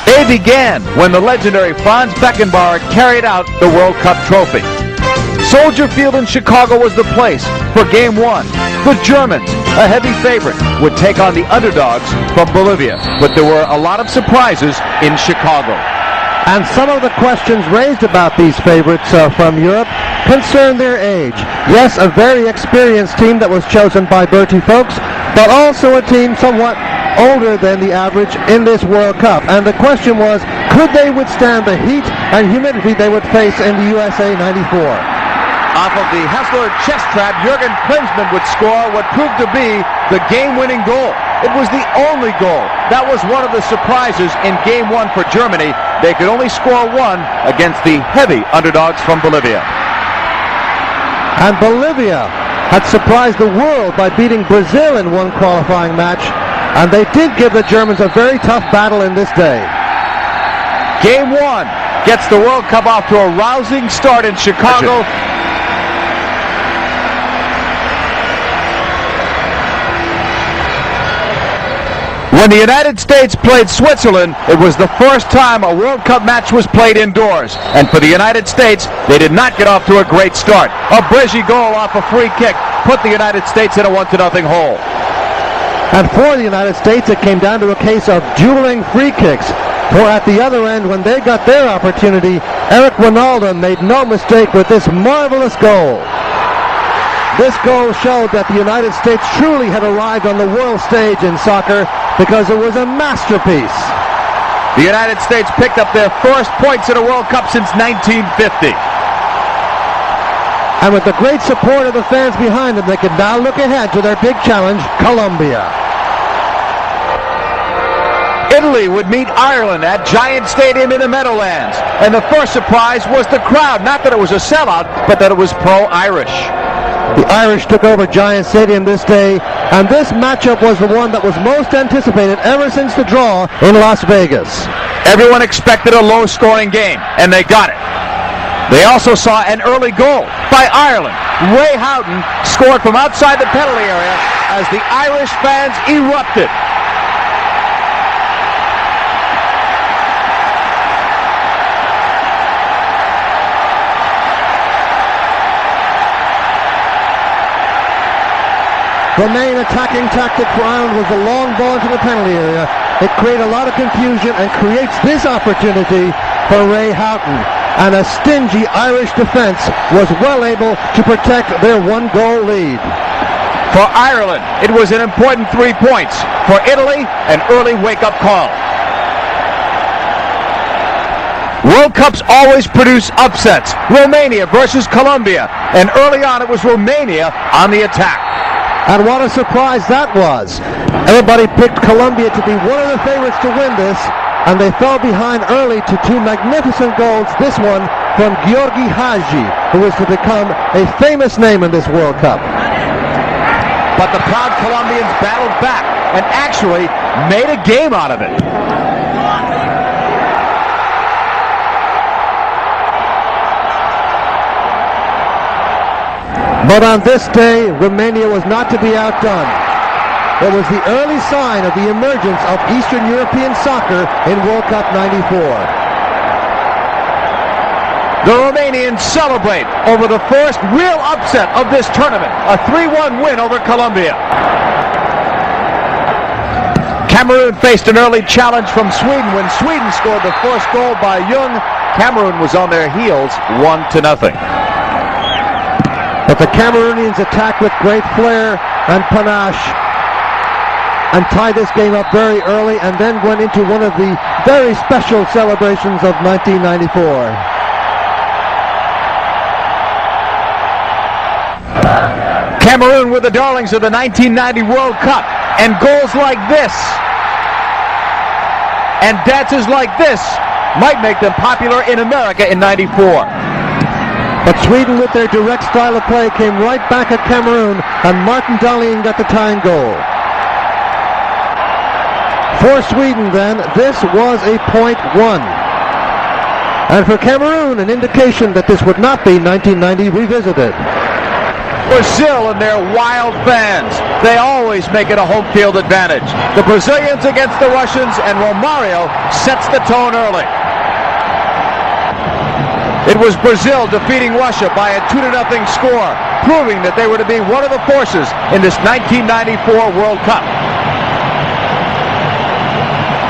They began when the legendary Franz Beckenbauer carried out the World Cup trophy. Soldier Field in Chicago was the place for Game 1. The Germans, a heavy favorite, would take on the underdogs from Bolivia. But there were a lot of surprises in Chicago. And some of the questions raised about these favorites from Europe concern their age. Yes, a very experienced team that was chosen by Bertie Folks, but also a team somewhat older than the average in this World Cup. And the question was, could they withstand the heat and humidity they would face in the USA94? Off of the Hessler chest trap, Jürgen Klinsmann would score what proved to be the game-winning goal. It was the only goal. That was one of the surprises in Game 1 for Germany. They could only score one against the heavy underdogs from Bolivia. And Bolivia had surprised the world by beating Brazil in one qualifying match, and they did give the Germans a very tough battle in this day. Game 1 gets the World Cup off to a rousing start in Chicago. When the United States played Switzerland, it was the first time a World Cup match was played indoors. And for the United States, they did not get off to a great start. A Bresci goal off a free kick put the United States in a 1-0 hole. And for the United States, it came down to a case of dueling free kicks. For at the other end, when they got their opportunity, Eric Wijnaldum made no mistake with this marvelous goal. This goal showed that the United States truly had arrived on the world stage in soccer, because it was a masterpiece. The United States picked up their first points in a World Cup since 1950. And with the great support of the fans behind them, they can now look ahead to their big challenge, Colombia. Italy would meet Ireland at Giant Stadium in the Meadowlands. And the first surprise was the crowd. Not that it was a sellout, but that it was pro-Irish. The Irish took over Giant Stadium this day, and this matchup was the one that was most anticipated ever since the draw in Las Vegas. Everyone expected a low-scoring game, and they got it. They also saw an early goal by Ireland. Ray Houghton scored from outside the penalty area as the Irish fans erupted. The main attacking tactic for Ireland was the long ball into the penalty area. It created a lot of confusion and creates this opportunity for Ray Houghton. And a stingy Irish defense was well able to protect their one-goal lead. For Ireland, it was an important 3 points. For Italy, an early wake-up call. World Cups always produce upsets. Romania versus Colombia. And early on, it was Romania on the attack. And what a surprise that was. Everybody picked Colombia to be one of the favorites to win this, and they fell behind early to two magnificent goals, this one from Giorgi Hagi, who is to become a famous name in this World Cup. But the proud Colombians battled back and actually made a game out of it. But on this day, Romania was not to be outdone. It was the early sign of the emergence of Eastern European soccer in World Cup '94. The Romanians celebrate over the first real upset of this tournament, a 3-1 win over Colombia. Cameroon faced an early challenge from Sweden. When Sweden scored the first goal by Jung, Cameroon was on their heels 1-0. But the Cameroonians attacked with great flair and panache and tied this game up very early, and then went into one of the very special celebrations of 1994. Cameroon were the darlings of the 1990 World Cup, and goals like this and dances like this might make them popular in America in '94. But Sweden, with their direct style of play, came right back at Cameroon, and Martin Dahlin got the tying goal. For Sweden, then, this was a .1. And for Cameroon, an indication that this would not be 1990 revisited. Brazil and their wild fans. They always make it a home field advantage. The Brazilians against the Russians, and Romario sets the tone early. It was Brazil defeating Russia by a 2-0 score, proving that they were to be one of the forces in this 1994 World Cup.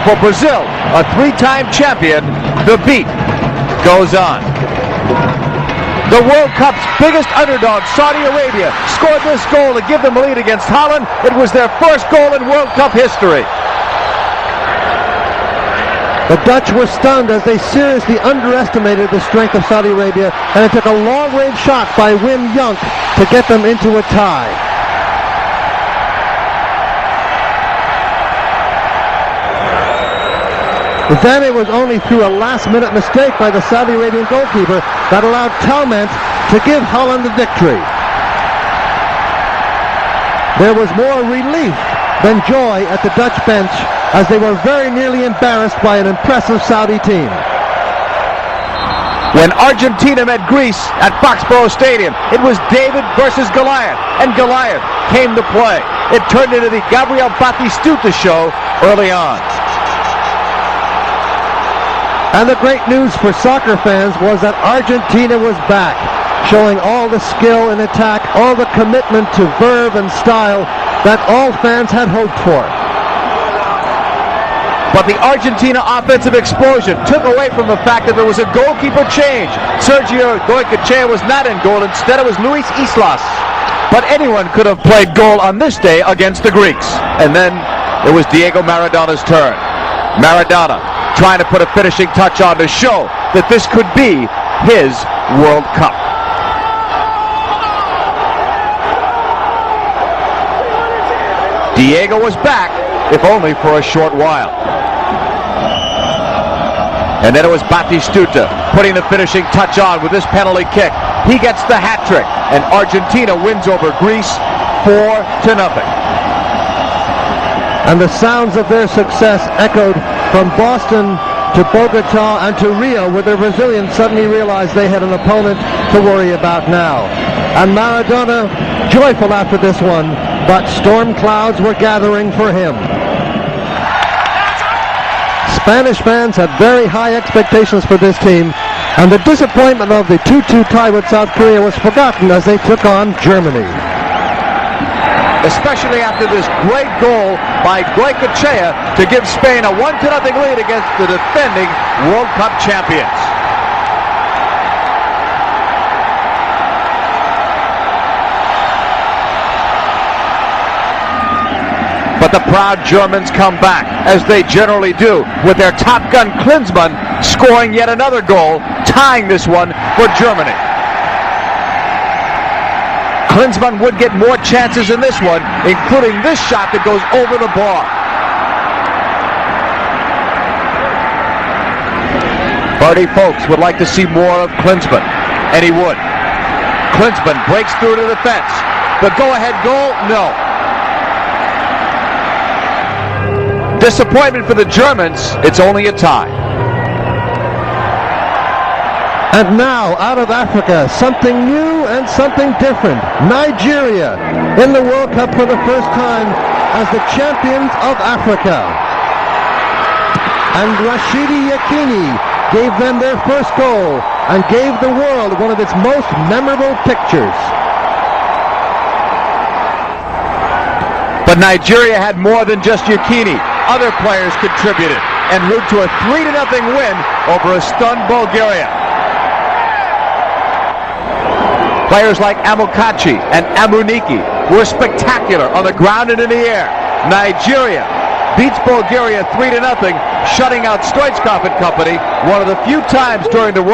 For Brazil, a three-time champion, the beat goes on. The World Cup's biggest underdog, Saudi Arabia, scored this goal to give them a lead against Holland. It was their first goal in World Cup history. The Dutch were stunned as they seriously underestimated the strength of Saudi Arabia, and it took a long-range shot by Wim Jonk to get them into a tie. Then it was only through a last-minute mistake by the Saudi Arabian goalkeeper that allowed Talment to give Holland the victory. There was more relief than joy at the Dutch bench, as they were very nearly embarrassed by an impressive Saudi team. When Argentina met Greece at Foxborough Stadium, it was David versus Goliath, and Goliath came to play. It turned into the Gabriel Batistuta show early on. And the great news for soccer fans was that Argentina was back, showing all the skill in attack, all the commitment to verve and style that all fans had hoped for. But the Argentina offensive explosion took away from the fact that there was a goalkeeper change. Sergio Goycochea was not in goal. Instead, it was Luis Islas. But anyone could have played goal on this day against the Greeks. And then it was Diego Maradona's turn. Maradona trying to put a finishing touch on to show that this could be his World Cup. Diego was back, if only for a short while. And then it was Batistuta putting the finishing touch on with this penalty kick. He gets the hat trick, and Argentina wins over Greece 4-0. And the sounds of their success echoed from Boston to Bogota and to Rio, where the Brazilians suddenly realized they had an opponent to worry about now. And Maradona joyful after this one, but storm clouds were gathering for him. Spanish fans had very high expectations for this team, and the disappointment of the 2-2 tie with South Korea was forgotten as they took on Germany. Especially after this great goal by Goycochea to give Spain a 1-0 lead against the defending World Cup champions. But the proud Germans come back, as they generally do, with their top gun Klinsmann scoring yet another goal, tying this one for Germany. Klinsmann would get more chances in this one, including this shot that goes over the bar. Bertie Folks would like to see more of Klinsmann, and he would. Klinsmann breaks through to the fence. The go-ahead goal, no. Disappointment for the Germans, it's only a tie. And now, out of Africa, something new and something different. Nigeria in the World Cup for the first time as the champions of Africa. And Rashidi Yekini gave them their first goal and gave the world one of its most memorable pictures. But Nigeria had more than just Yekini. Other players contributed en route to a 3-0 win over a stunned Bulgaria. Players like Amokachi and Amuniki were spectacular on the ground and in the air. Nigeria beats Bulgaria 3-0, shutting out Stoichkov and company, one of the few times during the World